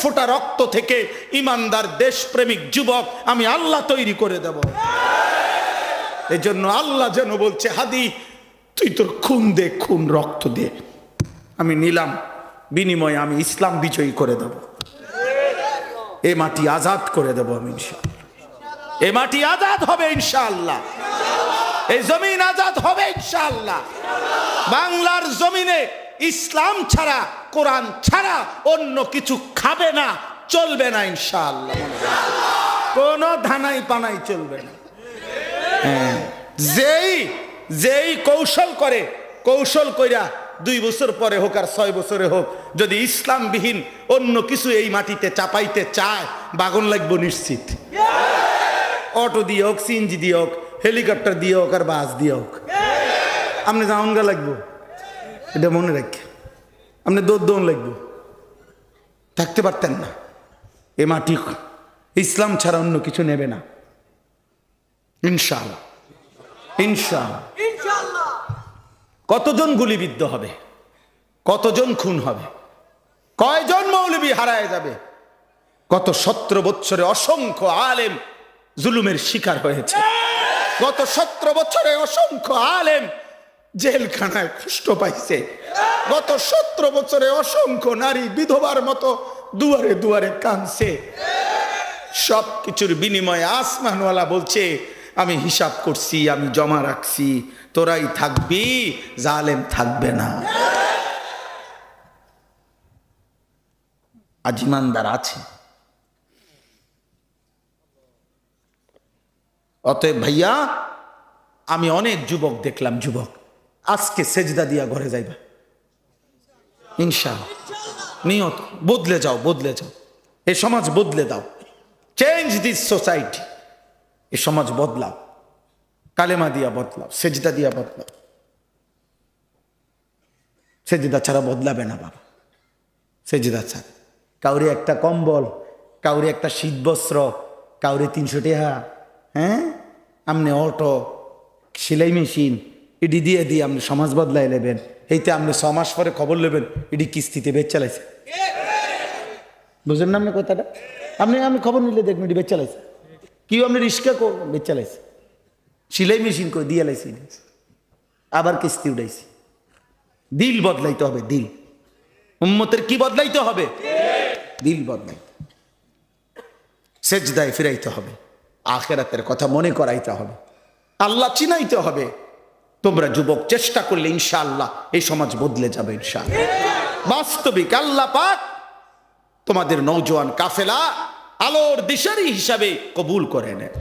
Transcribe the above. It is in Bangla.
ফোঁটা রক্ত থেকে ইমানদার দেশপ্রেমিক যুবক আমি আল্লাহ তৈরি করে দেব। এই জন্য আল্লাহ যেন বলছে, হাদি তুই তোর খুন দে, খুন রক্ত দে, আমি নিলাম, বিনিময়ে আমি ইসলাম বিজয়ী করে দেব। এ মাটি আজাদ করে দেব আমি ইনশাআল্লাহ। এ মাটি আজাদ হবে ইনশাআল্লাহ। এই জমিন আজাদ হবে ইনশাআল্লাহ। বাংলার জমিনে ইসলাম ছাড়া, কোরআন ছাড়া অন্য কিছু খাবে না, চলবে না ইনশাআল্লাহ। কোন ধানাই পানাই চলবে না। যেই কৌশল করে, কৌশল কইরা 2 বছর পরে হোক আর 6 বছরে হোক, যদি ইসলামবিহীন অন্য কিছু এই মাটিতে চাপাইতে চায়, বাগন লাগবো নিশ্চিত। অটো দিয়ে হোক, সিএনজি দিয়ে হোক, হেলিকপ্টার দিয়ে হোক আর বাস দিয়ে হোক, আপনি জাউনগা লাগবো, এটা মনে রাখি। আপনি দৌড় লাগবো, থাকতে পারতেন না। এ মাটি ইসলাম ছাড়া অন্য কিছু নেবে না ইনশাআল্লাহ। ইনশাআল্লাহ। কতজন গুলিবিদ্ধ হবে, কতজন খুন হবে, কয়জন মৌলবী হারায় যাবে, গত 17 বছরে অসংখ্য আলেম জুলুমের শিকার হয়েছে। গত 17 বছরে অসংখ্য আলেম জেলখানায় কষ্ট পাইছে। গত 17 বছরে অসংখ্য নারী বিধবার মতো দুয়ারে দুয়ারে কাঁদছে। সব কিছুর বিনিময়ে আসমানওয়ালা বলছে, আমি হিসাব করছি, আমি জমা রাখছি, তোরাই থাকবি, জালেম থাকবে না। আজ ইমানদার আছে। অতএব ভাইয়া, আমি অনেক যুবক দেখলাম, যুবক আজকে সেজদা দিয়া ঘরে যাইবা ইনশাআল্লাহ। নিয়ত বদলে যাও, বদলে যাও, এ সমাজ বদলে দাও। Change this society. এ সমাজ বদলাও, কালেমা দিয়া বদলাও, সেজদা দিয়া বদলাও। সেজদা ছাড়া বদলাবে না বাবা, সেজদা ছাড়া। কাউরে একটা কম্বল, কাউরে একটা শীতবস্ত্র, কাউরে 300 টাকা, হ্যাঁ, আপনি অটো, সেলাই মেশিন, এটি দিয়ে দিয়ে আপনি সমাজ বদলাই নেবেন। এইতে আপনি 6 মাস পরে খবর নেবেন এটি কিস্তিতে বেচ চালাইছে। বুঝলেন না আপনি কথাটা? আমি খবর নিলে দেখবেন এটি বেচ চালাইছে। কেউ আপনি রিক্সা বেচ চালাইছে, সেলাই মেশিন করে দিয়ে লাইছে, আবার কিস্তি উঠাইছে। দিল বদলাইতে হবে, দিল। উম্মতের কি বদলাইতে হবে? দিল বদলাইতে, সেজদায় ফিরাইতে হবে, আখিরাতের কথা মনে করাইতে হবে, আল্লাহ চিনাইতে হবে। তোমরা যুবক চেষ্টা করলে ইনশাআল্লাহ এই সমাজ বদলে যাবে ইনশাআল্লাহ। বাস্তবিক আল্লাহ পাক তোমাদের নওজোয়ান কাফেলা আলোর দিশারি হিসাবে কবুল করে নেন।